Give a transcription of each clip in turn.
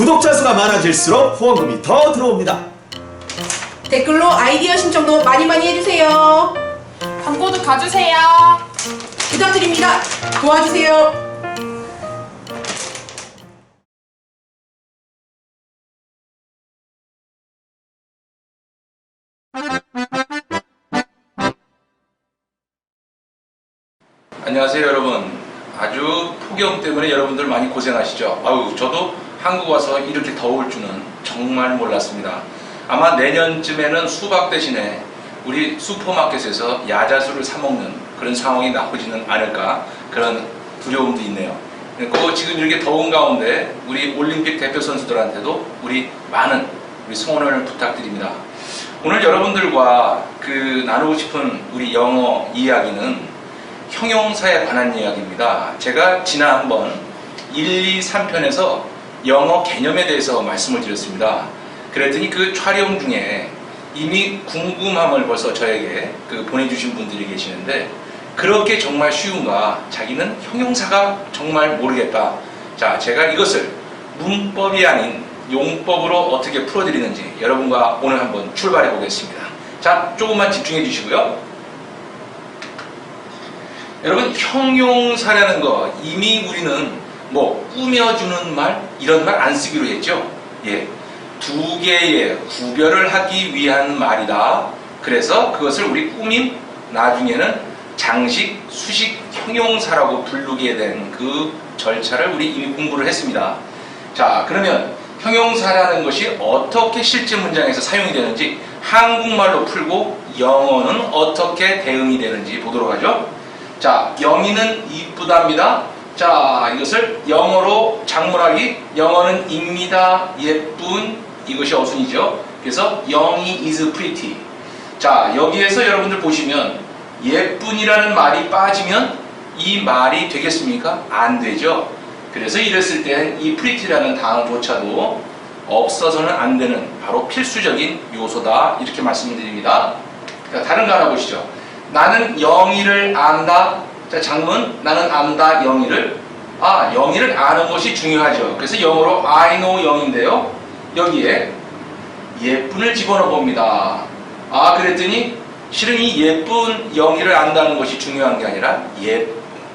구독자 수가 많아질수록 후원금이 더 들어옵니다. 댓글로 아이디어 신청도 많이 해주세요. 광고도 가주세요. 부탁드립니다. 도와주세요. 안녕하세요 여러분. 아주 폭염 때문에 여러분들 많이 고생하시죠. 아유, 저도 한국 와서 이렇게 더울 줄은 정말 몰랐습니다. 아마 내년쯤에는 수박 대신에 우리 슈퍼마켓에서 야자수를 사 먹는 그런 상황이 나오지는 않을까, 그런 두려움도 있네요. 그리고 지금 이렇게 더운 가운데 우리 올림픽 대표 선수들한테도 우리 많은 성원을 부탁드립니다. 오늘 여러분들과 나누고 싶은 우리 영어 이야기는 형용사에 관한 이야기입니다. 제가 지난번 1, 2, 3편에서 영어 개념에 대해서 말씀을 드렸습니다. 그랬더니 그 촬영 중에 이미 궁금함을 벌써 저에게 보내주신 분들이 계시는데, 그렇게 정말 쉬운가? 자기는 형용사가 정말 모르겠다. 자, 제가 이것을 문법이 아닌 용법으로 어떻게 풀어드리는지 여러분과 오늘 한번 출발해 보겠습니다. 자, 조금만 집중해 주시고요. 여러분, 형용사라는 거 이미 우리는 꾸며주는 말, 이런 말 안 쓰기로 했죠. 예, 두 개의 구별을 하기 위한 말이다. 그래서 그것을 우리 꾸밈, 나중에는 장식, 수식, 형용사라고 부르게 된 그 절차를 우리 이미 공부를 했습니다. 자, 그러면 형용사라는 것이 어떻게 실제 문장에서 사용이 되는지 한국말로 풀고 영어는 어떻게 대응이 되는지 보도록 하죠. 자, 영희는 이쁘답니다. 자, 이것을 영어로 장문하기, 영어는 입니다, 예쁜, 이것이 어순이죠. 그래서 영희 is pretty. 자, 여기에서 여러분들 보시면 예쁜이라는 말이 빠지면 이 말이 되겠습니까? 안 되죠. 그래서 이랬을 때는 이 pretty라는 단어조차도 없어서는 안 되는 바로 필수적인 요소다, 이렇게 말씀드립니다. 다른 거 하나 보시죠. 나는 영희를 안다. 자, 장문, 나는 안다 영희를. 영희를 아는 것이 중요하죠. 그래서 영어로 I know 영인데요, 여기에 예쁜을 집어넣어 봅니다. 그랬더니 실은 이 예쁜 영희를 안다는 것이 중요한 게 아니라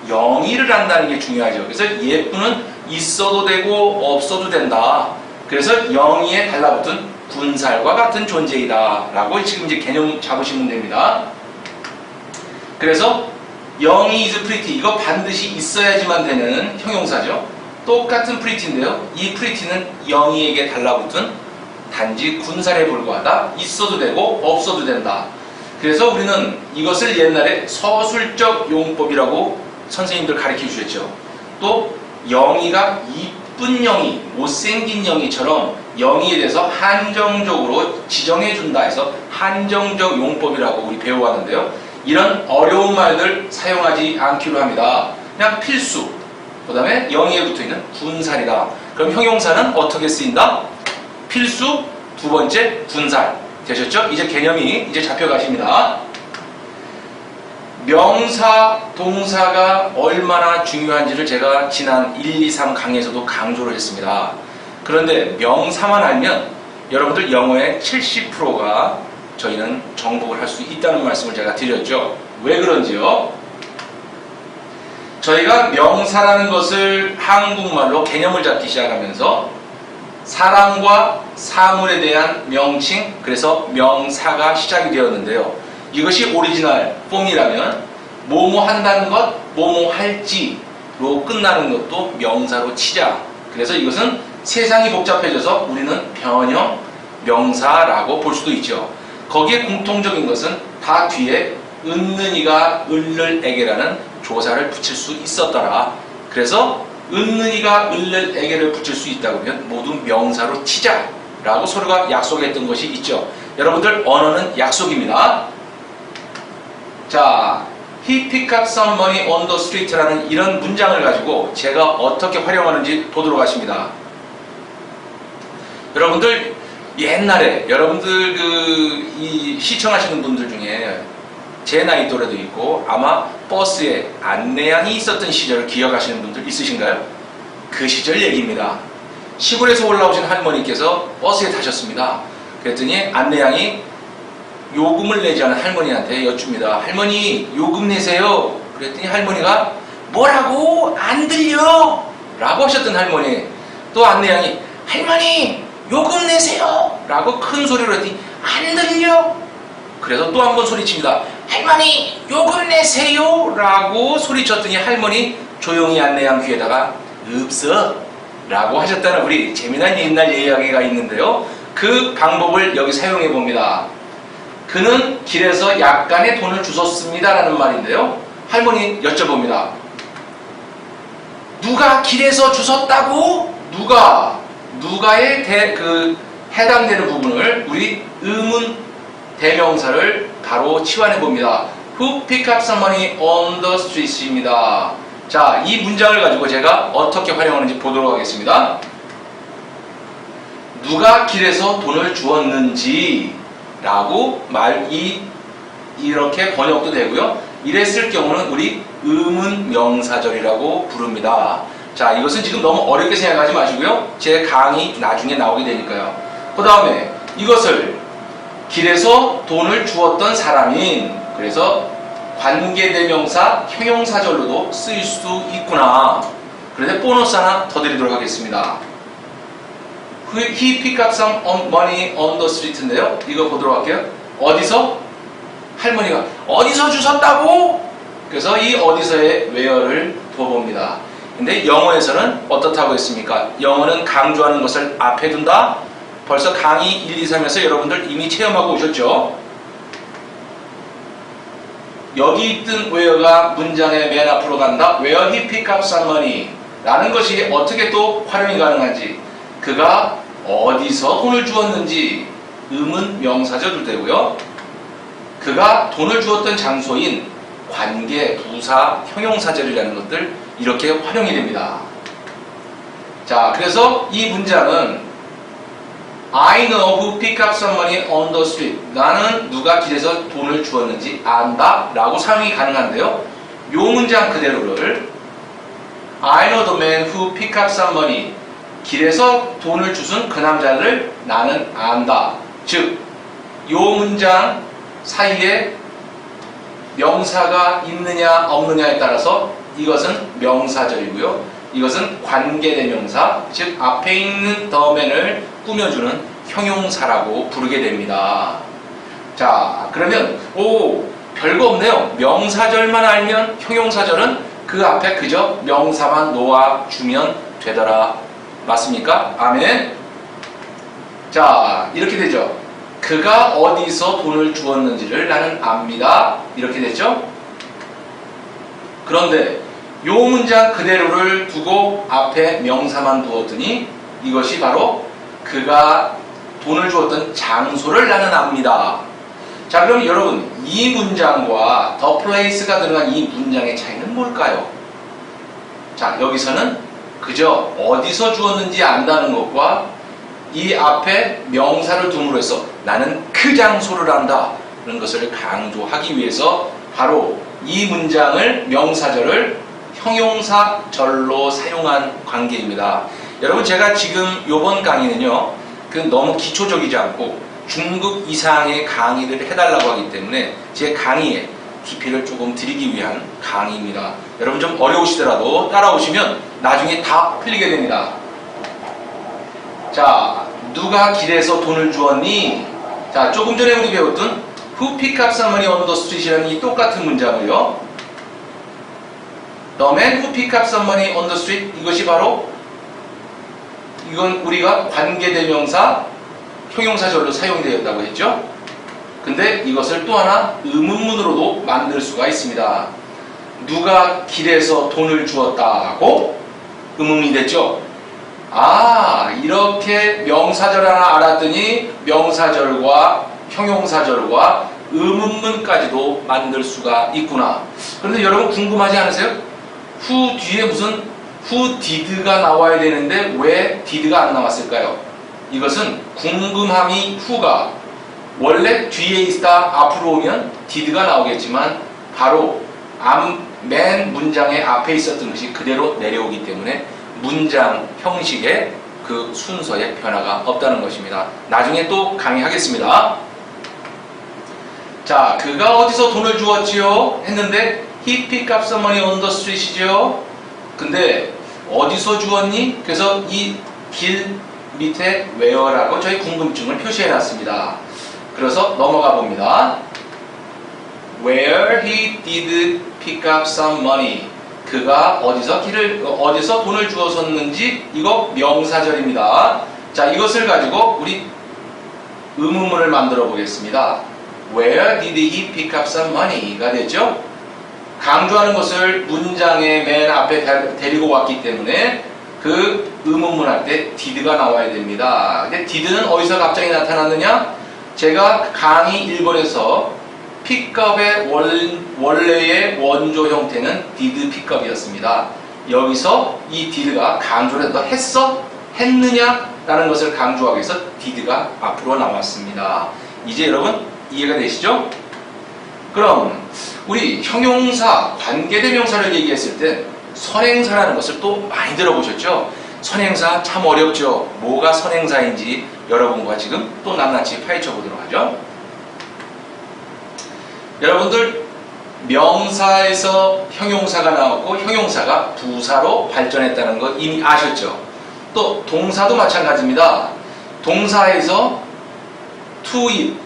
영희를 안다는 게 중요하죠. 그래서 예쁜은 있어도 되고 없어도 된다. 그래서 영희에 달라붙은 군살과 같은 존재이다 라고 지금 이제 개념 잡으시면 됩니다. 그래서 영희 is pretty, 이거 반드시 있어야지만 되는 형용사죠. 똑같은 pretty인데요, 이 pretty는 영희에게 달라붙은 단지 군살에 불과하다, 있어도 되고 없어도 된다. 그래서 우리는 이것을 옛날에 서술적 용법이라고 선생님들 가르쳐 주셨죠. 또 영희가 이쁜 영희, 못생긴 영희처럼 영희에 대해서 한정적으로 지정해 준다 해서 한정적 용법이라고 우리 배워왔는데요, 이런 어려운 말들 사용하지 않기로 합니다. 그냥 필수, 그 다음에 영희에 붙어있는 군살이다. 그럼 형용사는 어떻게 쓰인다? 필수, 두 번째 군살. 되셨죠? 이제 개념이 이제 잡혀가십니다. 명사, 동사가 얼마나 중요한지를 제가 지난 1, 2, 3 강의에서도 강조를 했습니다. 그런데 명사만 알면 여러분들 영어의 70%가 저희는 정복을 할 수 있다는 말씀을 제가 드렸죠. 왜 그런지요? 저희가 명사라는 것을 한국말로 개념을 잡기 시작하면서 사람과 사물에 대한 명칭, 그래서 명사가 시작이 되었는데요, 이것이 오리지널 폼이라면 뭐뭐 한다는 것, 뭐뭐 할지로 끝나는 것도 명사로 치자. 그래서 이것은 세상이 복잡해져서 우리는 변형 명사라고 볼 수도 있죠. 거기에 공통적인 것은 다 뒤에 은는이가 을를에게라는 조사를 붙일 수 있었더라. 그래서 은는이가 을를에게를 붙일 수 있다고 하면 모두 명사로 치자라고 서로가 약속했던 것이 있죠. 여러분들, 언어는 약속입니다. 자, He picked up some money on the street라는 이런 문장을 가지고 제가 어떻게 활용하는지 보도록 하십니다. 여러분들, 옛날에 여러분들 이 시청하시는 분들 중에 제 나이 또래도 있고 아마 버스에 안내양이 있었던 시절을 기억하시는 분들 있으신가요? 그 시절 얘기입니다. 시골에서 올라오신 할머니께서 버스에 타셨습니다. 그랬더니 안내양이 요금을 내지 않은 할머니한테 여쭙니다. 할머니 요금 내세요. 그랬더니 할머니가 뭐라고? 안 들려 라고 하셨던 할머니. 또 안내양이 할머니 요금 내세요 라고 큰 소리로 했더니 안 들려. 그래서 또 한 번 소리칩니다. 할머니 요금 내세요 라고 소리쳤더니 할머니 조용히 안내양 귀에다가 없어 라고 하셨다는 우리 재미난 옛날 이야기가 있는데요. 그 방법을 여기 사용해 봅니다. 그는 길에서 약간의 돈을 주셨습니다 라는 말인데요. 할머니 여쭤봅니다. 누가 길에서 주셨다고? 누가의 해당되는 부분을 우리 의문 대명사를 바로 치환해 봅니다. Who pick up some money on the streets입니다. 자, 이 문장을 가지고 제가 어떻게 활용하는지 보도록 하겠습니다. 누가 길에서 돈을 주었는지 라고 이렇게 번역도 되고요. 이랬을 경우는 우리 의문 명사절이라고 부릅니다. 자, 이것은 지금 너무 어렵게 생각하지 마시고요. 제 강의 나중에 나오게 되니까요. 그 다음에 이것을 길에서 돈을 주었던 사람인, 그래서 관계대명사 형용사절로도 쓰일 수도 있구나. 그런데 보너스 하나 더 드리도록 하겠습니다. He picked up some money on the street인데요. 이거 보도록 할게요. 어디서? 할머니가 어디서 주셨다고? 그래서 이 어디서의 where를 둬봅니다. 근데 영어에서는 어떻다고 했습니까? 영어는 강조하는 것을 앞에 둔다. 벌써 강의 1, 2, 3에서 여러분들 이미 체험하고 오셨죠? 여기 있던 where가 문장의 맨 앞으로 간다. Where he picked up some money 라는 것이 어떻게 또 활용이 가능한지, 그가 어디서 돈을 주었는지 의문 명사절도 되고요. 그가 돈을 주었던 장소인 관계, 부사, 형용사절이라는 것들 이렇게 활용이 됩니다. 자, 그래서 이 문장은 I know who picked up some money on the street. 나는 누가 길에서 돈을 주었는지 안다 라고 사용이 가능한데요. 이 문장 그대로를 I know the man who picked up some money. 길에서 돈을 주순 그 남자를 나는 안다. 즉, 이 문장 사이에 명사가 있느냐 없느냐에 따라서 이것은 명사절이고요. 이것은 관계대명사, 즉 앞에 있는 the man을 꾸며주는 형용사라고 부르게 됩니다. 자, 그러면 별거 없네요. 명사절만 알면 형용사절은 그 앞에 그저 명사만 놓아주면 되더라. 맞습니까? 아멘. 자, 이렇게 되죠. 그가 어디서 돈을 주었는지를 나는 압니다. 이렇게 됐죠? 그런데 이 문장 그대로를 두고 앞에 명사만 두었더니 이것이 바로 그가 돈을 주었던 장소를 나는 압니다. 자, 그럼 여러분, 이 문장과 the place가 들어간 이 문장의 차이는 뭘까요? 자, 여기서는 그저 어디서 주었는지 안다는 것과 이 앞에 명사를 둠으로 해서 나는 그 장소를 안다는 것을 강조하기 위해서 바로 이 문장을 명사절을 형용사절로 사용한 관계입니다. 여러분, 제가 지금 이번 강의는요, 너무 기초적이지 않고 중급 이상의 강의를 해달라고 하기 때문에 제 강의에 깊이를 조금 드리기 위한 강의입니다. 여러분 좀 어려우시더라도 따라오시면 나중에 다 풀리게 됩니다. 자, 누가 길에서 돈을 주었니? 자, 조금 전에 우리 배웠던 Who picked up some money on the street이라는 이 똑같은 문장을요, The man who picked up some money on the street, 이것이 바로 이건 우리가 관계대명사 형용사절로 사용이 되었다고 했죠. 근데 이것을 또 하나 의문문으로도 만들 수가 있습니다. 누가 길에서 돈을 주었다고? 의문문이 됐죠. 이렇게 명사절 하나 알았더니 명사절과 형용사절과 의문문까지도 만들 수가 있구나. 그런데 여러분 궁금하지 않으세요? who 뒤에 무슨 who did가 나와야 되는데 왜 did가 안 나왔을까요? 이것은 궁금함이 who가 원래 뒤에 있다 앞으로 오면 did가 나오겠지만 바로 맨 문장의 앞에 있었던 것이 그대로 내려오기 때문에 문장 형식의 그 순서에 변화가 없다는 것입니다. 나중에 또 강의하겠습니다. 자, 그가 어디서 돈을 주었지요? 했는데 he picked up some money on the street이죠. 근데 어디서 주었니? 그래서 이 길 밑에 where라고 저희 궁금증을 표시해 놨습니다. 그래서 넘어가 봅니다. Where he did pick up some money. 그가 어디서 돈을 주었었는지 이거 명사절입니다. 자, 이것을 가지고 우리 의문문을 만들어 보겠습니다. Where did he pick up some money?가 되죠. 강조하는 것을 문장의 맨 앞에 데리고 왔기 때문에 그 의문문 할 때 did가 나와야 됩니다. 근데 did는 어디서 갑자기 나타났느냐? 제가 강의 1번에서 pickup의 원래의 원조 형태는 did pickup이었습니다. 여기서 이 did가 강조를 너 했어? 했느냐? 라는 것을 강조하기 위해서 did가 앞으로 나왔습니다. 이제 여러분 이해가 되시죠? 그럼 우리 형용사, 관계대명사를 얘기했을 때 선행사라는 것을 또 많이 들어보셨죠? 선행사 참 어렵죠? 뭐가 선행사인지 여러분과 지금 또 낱낱이 파헤쳐 보도록 하죠. 여러분들 명사에서 형용사가 나왔고 형용사가 부사로 발전했다는 거 이미 아셨죠? 또 동사도 마찬가지입니다. 동사에서 to eat,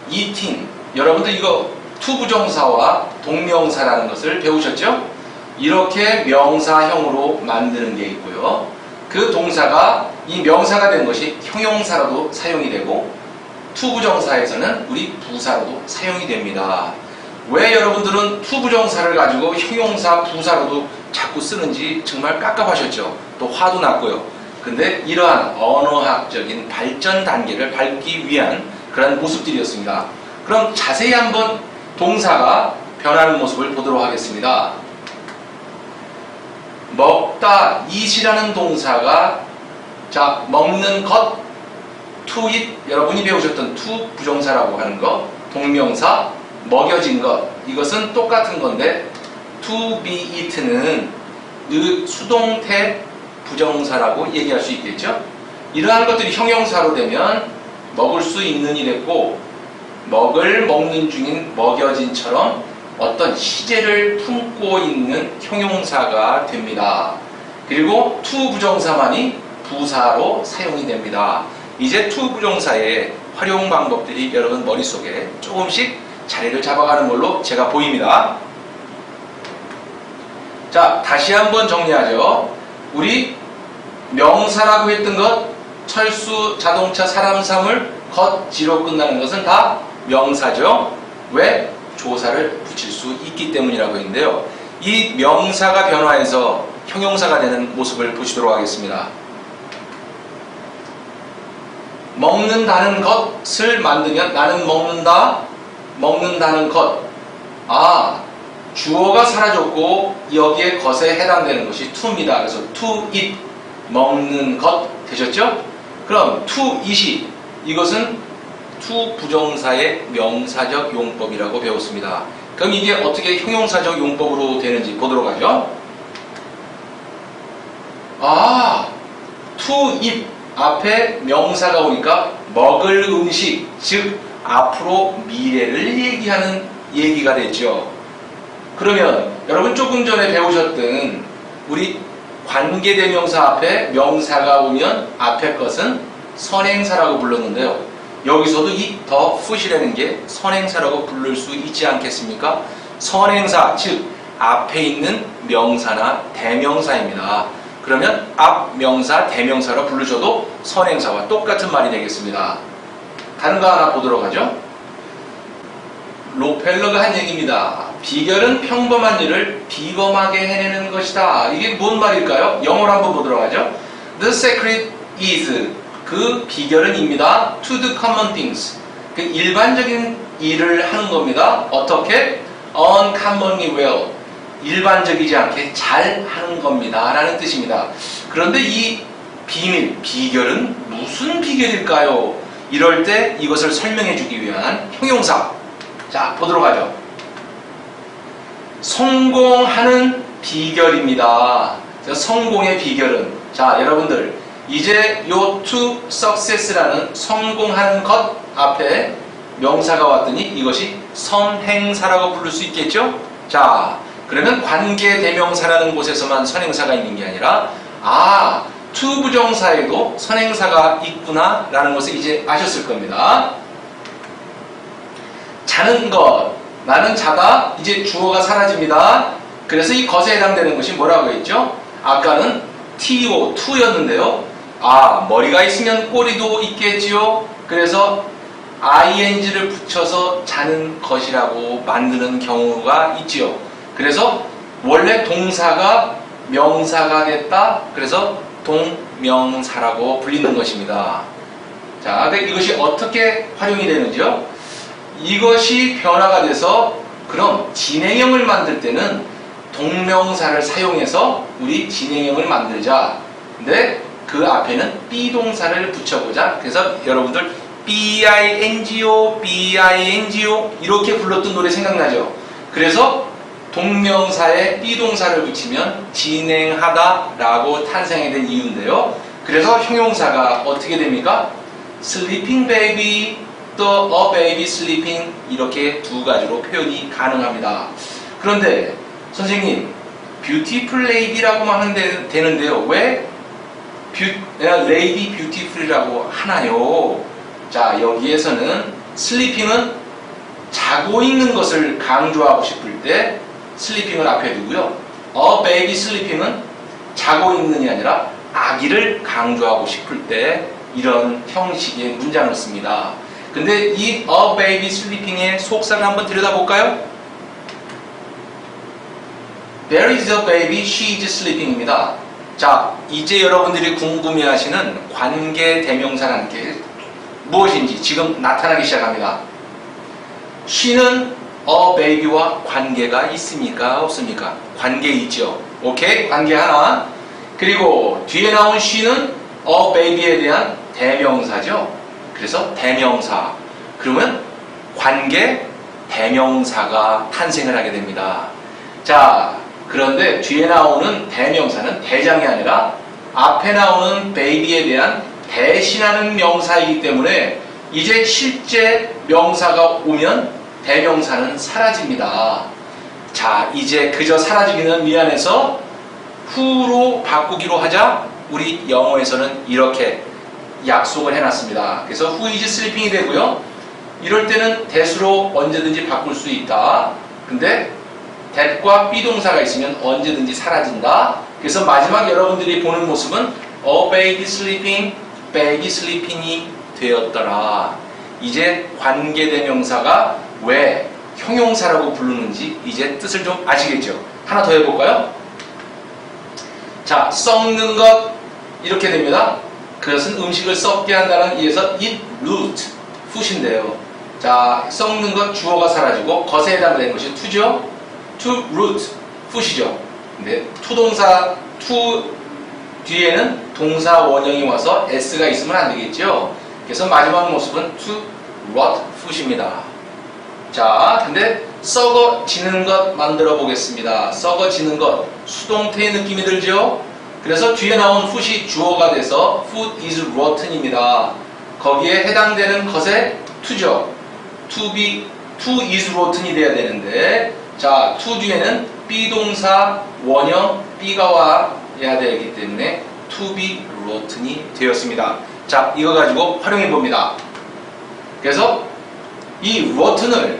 eating. 여러분들 이거 to 부정사와 동명사라는 것을 배우셨죠? 이렇게 명사형으로 만드는 게 있고요. 그 동사가 이 명사가 된 것이 형용사로도 사용이 되고 to 부정사에서는 우리 부사로도 사용이 됩니다. 왜 여러분들은 to 부정사를 가지고 형용사, 부사로도 자꾸 쓰는지 정말 깝깝하셨죠? 또 화도 났고요. 근데 이러한 언어학적인 발전 단계를 밟기 위한 그런 모습들이었습니다. 그럼 자세히 한번 동사가 변하는 모습을 보도록 하겠습니다. 먹다, eat이라는 동사가 자, 먹는 것, to eat, 여러분이 배우셨던 to 부정사라고 하는 것, 동명사, 먹여진 것, 이것은 똑같은 건데 to be eaten은 수동태 부정사라고 얘기할 수 있겠죠? 이러한 것들이 형용사로 되면 먹을 수 있는 이 됐고 먹는 중인 먹여진처럼 어떤 시제를 품고 있는 형용사가 됩니다. 그리고 to 부정사만이 부사로 사용이 됩니다. 이제 to 부정사의 활용 방법들이 여러분 머릿속에 조금씩 자리를 잡아가는 걸로 제가 보입니다. 자, 다시 한번 정리하죠. 우리 명사라고 했던 것, 철수, 자동차, 사람, 사물, 것, 지로 끝나는 것은 다 명사죠. 왜? 조사를 붙일 수 있기 때문이라고 했는데요. 이 명사가 변화해서 형용사가 되는 모습을 보시도록 하겠습니다. 먹는다는 것을 만들면 나는 먹는다, 먹는다는 것. 아, 주어가 사라졌고 여기에 것에 해당되는 것이 to입니다. 그래서 to eat, 먹는 것 되셨죠? 그럼 to eat이 이것은 to 부정사의 명사적 용법이라고 배웠습니다. 그럼 이게 어떻게 형용사적 용법으로 되는지 보도록 하죠. 아, to eat 앞에 명사가 오니까 먹을 음식, 즉 앞으로 미래를 얘기하는 얘기가 됐죠. 그러면 여러분 조금 전에 배우셨던 우리 관계대명사 앞에 명사가 오면 앞에 것은 선행사라고 불렀는데요. 여기서도 이 더 푸시라는 게 선행사라고 부를 수 있지 않겠습니까? 선행사, 즉 앞에 있는 명사나 대명사입니다. 그러면 앞 명사, 대명사로 부르셔도 선행사와 똑같은 말이 되겠습니다. 다른 거 하나 보도록 하죠. 로펠러가 한 얘기입니다. 비결은 평범한 일을 비범하게 해내는 것이다. 이게 뭔 말일까요? 영어로 한번 보도록 하죠. The secret is, 그 비결은 입니다. To the common things, 그 일반적인 일을 하는 겁니다. 어떻게? Uncommonly well, 일반적이지 않게 잘 하는 겁니다 라는 뜻입니다. 그런데 이 비결은 무슨 비결일까요? 이럴 때 이것을 설명해 주기 위한 형용사, 자 보도록 하죠. 성공하는 비결입니다. 성공의 비결은, 자 여러분들 이제 요 to success라는 성공하는 것 앞에 명사가 왔더니 이것이 선행사라고 부를 수 있겠죠? 자, 그러면 관계 대명사라는 곳에서만 선행사가 있는 게 아니라 to 부정사에도 선행사가 있구나 라는 것을 이제 아셨을 겁니다. 자는 것, 나는 자다, 이제 주어가 사라집니다. 그래서 이 것에 해당되는 것이 뭐라고 했죠? 아까는 to, to였는데요. 머리가 있으면 꼬리도 있겠지요. 그래서 ing를 붙여서 자는 것이라고 만드는 경우가 있지요. 그래서 원래 동사가 명사가 됐다. 그래서 동명사라고 불리는 것입니다. 자, 근데 이것이 어떻게 활용이 되는지요? 이것이 변화가 돼서 그럼 진행형을 만들 때는 동명사를 사용해서 우리 진행형을 만들자. 근데 그 앞에는 비동사를 붙여보자. 그래서 여러분들 bingo, bingo 이렇게 불렀던 노래 생각나죠? 그래서 동명사에 비동사를 붙이면 진행하다 라고 탄생이 된 이유인데요. 그래서 형용사가 어떻게 됩니까? sleeping baby, 또 a baby sleeping 이렇게 두 가지로 표현이 가능합니다. 그런데 선생님 beautiful lady라고만 하면 되는데요. 왜 lady beautiful이라고 하나요? 자, 여기에서는 sleeping은 자고 있는 것을 강조하고 싶을 때 sleeping을 앞에 두고요. a baby sleeping은 자고 있는이 아니라 아기를 강조하고 싶을 때 이런 형식의 문장을 씁니다. 근데 이 a baby sleeping의 속사를 한번 들여다볼까요? There is a baby, she is sleeping입니다. 자, 이제 여러분들이 궁금해하시는 관계 대명사라는 게 무엇인지 지금 나타나기 시작합니다. she는 a baby와 관계가 있습니까? 없습니까? 관계 있죠. 오케이? 관계 하나. 그리고 뒤에 나온 she는 a baby에 대한 대명사죠. 그래서 대명사. 그러면 관계 대명사가 탄생을 하게 됩니다. 자, 그런데 뒤에 나오는 대명사는 대장이 아니라 앞에 나오는 baby에 대한 대신하는 명사이기 때문에 이제 실제 명사가 오면 대명사는 사라집니다. 자, 이제 그저 사라지기는 미안해서 who로 바꾸기로 하자. 우리 영어에서는 이렇게 약속을 해놨습니다. 그래서 who is sleeping이 되고요. 이럴 때는 that으로 언제든지 바꿀 수 있다. 근데 that과 비동사가 있으면 언제든지 사라진다. 그래서 마지막 여러분들이 보는 모습은 a baby sleeping, baby sleeping이 되었더라. 이제 관계대명사가 왜 형용사라고 부르는지 이제 뜻을 좀 아시겠죠? 하나 더 해볼까요? 자, 썩는 것 이렇게 됩니다. 그것은 음식을 썩게 한다는 이에서 eat root, 풋인데요. 자, 썩는 것 주어가 사라지고 것에 해당되는 것이 to죠. to root, 풋이죠. 근데 투동사 to 뒤에는 동사 원형이 와서 s가 있으면 안 되겠죠. 그래서 마지막 모습은 to rot, 풋입니다. 자, 근데 썩어지는 것 만들어 보겠습니다. 썩어지는 것, 수동태의 느낌이 들죠? 그래서 뒤에 나온 food이 주어가 돼서 food is rotten입니다. 거기에 해당되는 것에 to죠. to is rotten이 돼야 되는데, 자, to 뒤에는 비동사 원형 B가 와야 되기 때문에 to be rotten이 되었습니다. 자, 이거 가지고 활용해 봅니다. 그래서 이 rotten을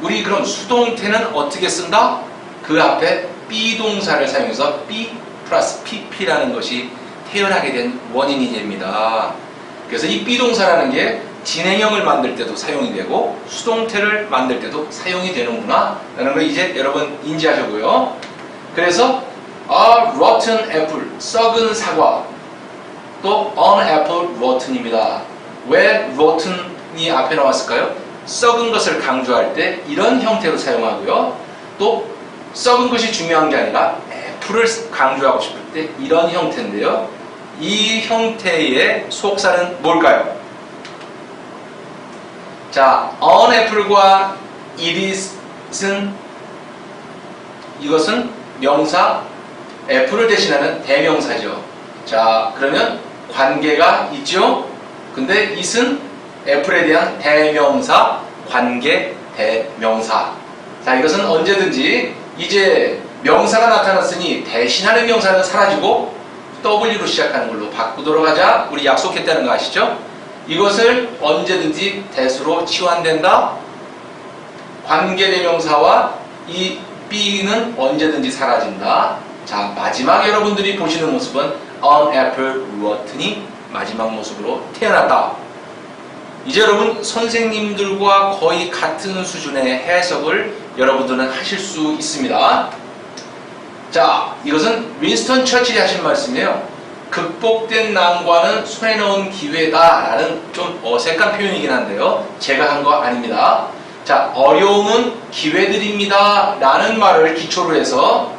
우리 그럼 수동태는 어떻게 쓴다? 그 앞에 비동사를 사용해서 B 플러스 PP라는 것이 태어나게 된 원인이 됩니다. 그래서 이 비동사라는 게 진행형을 만들 때도 사용이 되고 수동태를 만들 때도 사용이 되는구나 라는 걸 이제 여러분 인지하시고요. 그래서 a rotten apple, 썩은 사과, 또 an apple rotten입니다. 왜 rotten이 앞에 나왔을까요? 썩은 것을 강조할 때 이런 형태로 사용하고요. 또 썩은 것이 중요한 게 아니라 애플을 강조하고 싶을 때 이런 형태인데요. 이 형태의 속사는 뭘까요? 자, an apple과 it is은 이것은 명사, 애플을 대신하는 대명사죠. 자, 그러면 관계가 있죠. 근데 it은 F에 대한 대명사, 관계 대명사. 자, 이것은 언제든지 이제 명사가 나타났으니 대신하는 명사는 사라지고 W로 시작하는 걸로 바꾸도록 하자. 우리 약속했다는 거 아시죠? 이것을 언제든지 대수로 치환된다. 관계대명사와 이 be는 언제든지 사라진다. 자, 마지막 여러분들이 보시는 모습은 an apple rotten이 마지막 모습으로 태어났다. 이제 여러분 선생님들과 거의 같은 수준의 해석을 여러분들은 하실 수 있습니다. 자, 이것은 윈스턴 처칠이 하신 말씀이에요. 극복된 난관은 손에 넣은 기회다 라는 좀 어색한 표현이긴 한데요, 제가 한 거 아닙니다. 자, 어려움은 기회들입니다 라는 말을 기초로 해서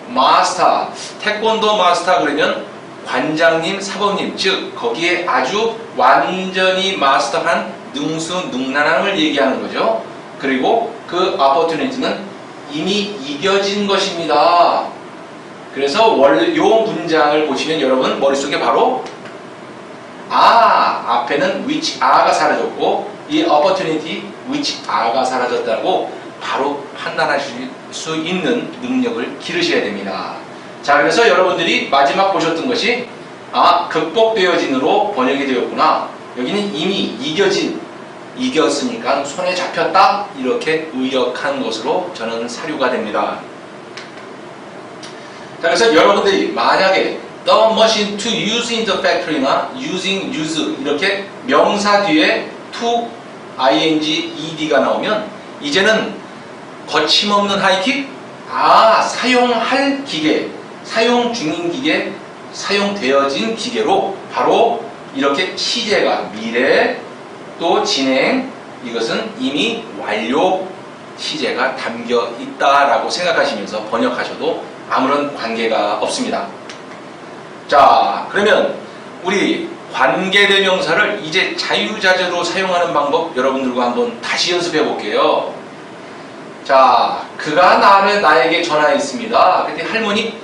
마스터, 태권도 마스터 그러면 관장님, 사범님, 즉 거기에 아주 완전히 마스터한 능수능란함을 얘기하는 거죠. 그리고 그 opportunity는 이미 이겨진 것입니다. 그래서 원래 요 문장을 보시면 여러분 머릿속에 바로 앞에는 which are가 사라졌고 이 opportunity which are가 사라졌다고 바로 판단하실 수 있는 능력을 기르셔야 됩니다. 자, 그래서 여러분들이 마지막 보셨던 것이 극복되어진으로 번역이 되었구나. 여기는 이미 이겨진, 이겼으니까 손에 잡혔다, 이렇게 의역한 것으로 저는 사료가 됩니다. 자, 그래서 여러분들이 만약에 the machine to use in the factory나 using, use 이렇게 명사 뒤에 to, ing, ed가 나오면 이제는 거침없는 하이킥, 사용할 기계, 사용 중인 기계, 사용되어진 기계로 바로 이렇게 시제가 미래 또 진행, 이것은 이미 완료 시제가 담겨 있다라고 생각하시면서 번역하셔도 아무런 관계가 없습니다. 자, 그러면 우리 관계대명사를 이제 자유자재로 사용하는 방법 여러분들과 한번 다시 연습해 볼게요. 자, 그가 나에게 전화했습니다. 그때 할머니,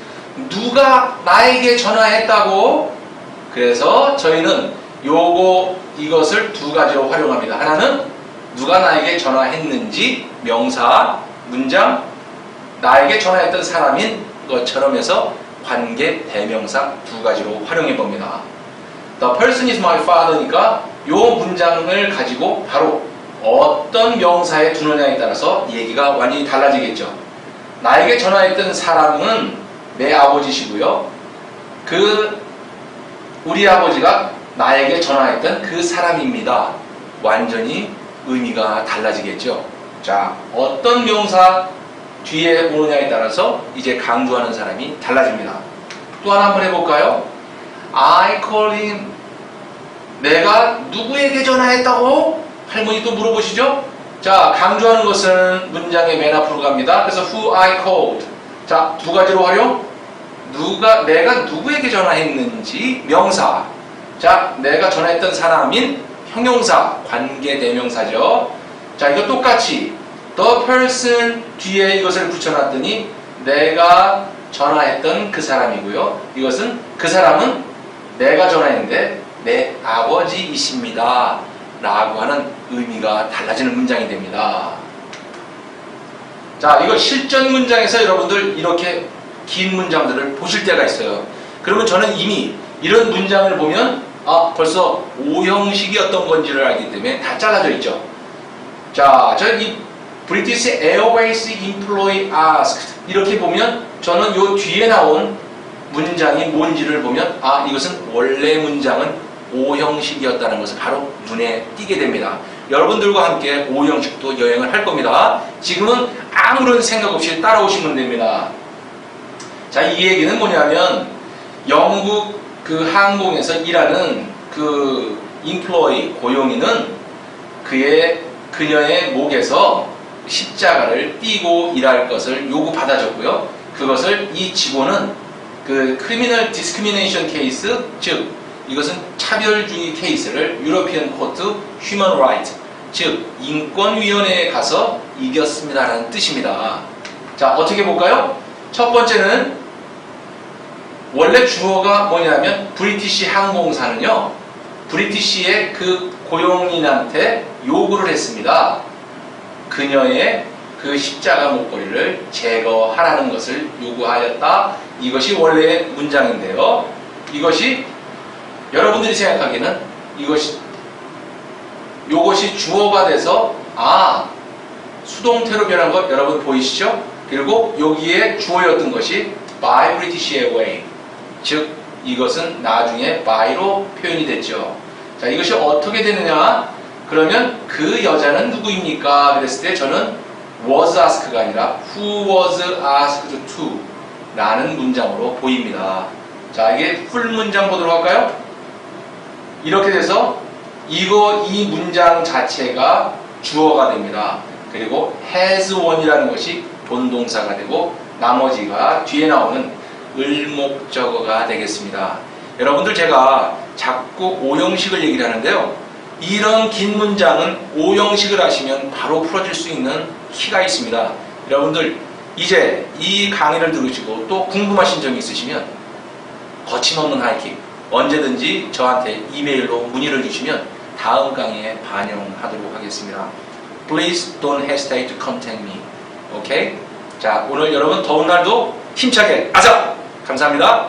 누가 나에게 전화했다고? 그래서 저희는 이것을 두 가지로 활용합니다. 하나는 누가 나에게 전화했는지 명사, 문장, 나에게 전화했던 사람인 것처럼 해서 관계 대명사 두 가지로 활용해 봅니다. The person is my father니까 이 문장을 가지고 바로 어떤 명사에 두느냐에 따라서 얘기가 완전히 달라지겠죠. 나에게 전화했던 사람은 내 아버지시고요. 우리 아버지가 나에게 전화했던 그 사람입니다. 완전히 의미가 달라지겠죠. 자, 어떤 명사 뒤에 오느냐에 따라서 이제 강조하는 사람이 달라집니다. 또 하나 한번 해볼까요? I call him. 내가 누구에게 전화했다고? 할머니 또 물어보시죠? 자, 강조하는 것은 문장의 맨 앞으로 갑니다. 그래서 who I called. 자, 두 가지로 활용. 내가 누구에게 전화했는지 명사. 자, 내가 전화했던 사람인 형용사, 관계대명사죠. 자, 이거 똑같이 the person 뒤에 이것을 붙여놨더니 내가 전화했던 그 사람이고요. 이것은 그 사람은 내가 전화했는데 내 아버지이십니다 라고 하는 의미가 달라지는 문장이 됩니다. 자, 이거 실전 문장에서 여러분들 이렇게 긴 문장들을 보실 때가 있어요. 그러면 저는 이미 이런 문장을 보면 벌써 오형식이 어떤 건지를 알기 때문에 다 잘라져 있죠. 자, 이 British Airways employee asked 이렇게 보면 저는 요 뒤에 나온 문장이 뭔지를 보면 이것은 원래 문장은 오형식이었다는 것을 바로 눈에 띄게 됩니다. 여러분들과 함께 오형식도 여행을 할 겁니다. 지금은 아무런 생각 없이 따라오시면 됩니다. 자, 이 얘기는 뭐냐면 영국 그 항공에서 일하는 그 employee, 고용인은 그녀의 목에서 십자가를 띠고 일할 것을 요구받아줬고요. 그것을 이 직원은 그 criminal discrimination case, 즉 이것은 차별주의 케이스를 European Court Human Rights, 즉 인권위원회에 가서 이겼습니다라는 뜻입니다. 자, 어떻게 볼까요? 첫 번째는 원래 주어가 뭐냐면 브리티시 항공사는요, 브리티시의 그 고용인한테 요구를 했습니다. 그녀의 그 십자가 목걸이를 제거하라는 것을 요구하였다. 이것이 원래의 문장인데요. 이것이 여러분들이 생각하기에는 요것이 주어가 돼서 수동태로 변한 것 여러분 보이시죠? 그리고 여기에 주어였던 것이 by British Airways, 즉 이것은 나중에 by로 표현이 됐죠. 자, 이것이 어떻게 되느냐? 그러면 그 여자는 누구입니까? 그랬을 때 저는 was asked가 아니라 who was asked to 라는 문장으로 보입니다. 자, 이게 풀 문장 보도록 할까요? 이렇게 돼서 이 문장 자체가 주어가 됩니다. 그리고 has one이라는 것이 본동사가 되고 나머지가 뒤에 나오는 을목적어가 되겠습니다. 여러분들 제가 자꾸 오형식을 얘기를 하는데요. 이런 긴 문장은 오형식을 하시면 바로 풀어질 수 있는 키가 있습니다. 여러분들 이제 이 강의를 들으시고 또 궁금하신 점이 있으시면 거침없는 하이킥 언제든지 저한테 이메일로 문의를 주시면 다음 강의에 반영하도록 하겠습니다. Please don't hesitate to contact me. 오케이? 자, 오늘 여러분 더운 날도 힘차게 아자! 감사합니다.